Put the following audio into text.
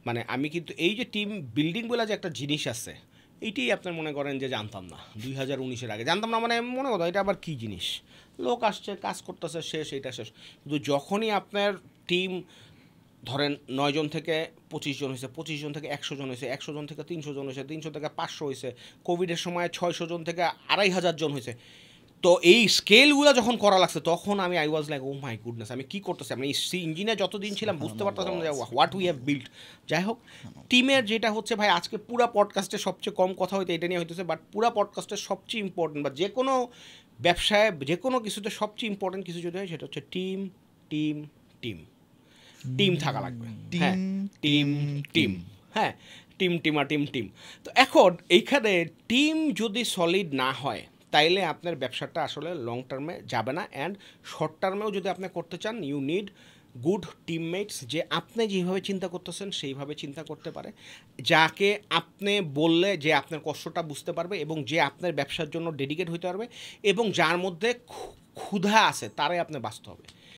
মানে আমি কিন্তু এই যে টিম বিল্ডিং বলে যে একটা জিনিস আছে, এইটাই আপনার মনে করেন যে জানতাম না 2019-এর আগে, জানতাম না মানে মনে কথা এটা আবার কী জিনিস। লোক আসছে কাজ করতেছে শেষ, এইটা শেষ। কিন্তু যখনই আপনার টিম ধরেন 9 জন থেকে 25 জন হয়েছে, 25 জন থেকে 100 জন হয়েছে, 100 জন থেকে 300 জন হয়েছে, 300 থেকে 500 হয়েছে, কোভিডের সময় 600 জন থেকে 2500 জন হয়েছে। তো এই স্কেলগুলো যখন করা লাগছে তখন আমি I was like oh my goodness, আমি কী করতেছি। আমি ইঞ্জিনে যতদিন ছিলাম বুঝতে পারতাম যে হোয়াট উই হ্যাভ বিল্ড। যাই হোক, টিমের যেটা হচ্ছে ভাই, আজকে পুরা পডকাস্টে সবচেয়ে কম কথা হইতে এটা নিয়ে হইতেছে, বাট পুরা পডকাস্টের সবচেয়ে ইম্পর্টেন্ট বা যে কোনো ব্যবসায় যে কোনো কিছুতে সবচেয়ে ইম্পর্টেন্ট কিছু যদি হয় সেটা হচ্ছে টিম টিম টিম টিম থাকা লাগবে। হ্যাঁ, টিম টিম হ্যাঁ, টিম টিমা টিম টিম। তো এখন এইখানে টিম যদি সলিড না হয় তাইলে আপনার ব্যবসাটা আসলে লং টার্মে যাবে না। অ্যান্ড শর্ট টার্মেও যদি আপনি করতে চান, ইউ নিড গুড টিমমেটস, যে আপনি যেভাবে চিন্তা করতেছেন সেইভাবে চিন্তা করতে পারে, যাকে আপনি বললে যে আপনার কষ্টটা বুঝতে পারবে এবং যে আপনার ব্যবসার জন্য ডেডিকেট হইতে পারবে এবং যার মধ্যে ক্ষুধা আছে তারাই আপনি বাঁচতে হবে।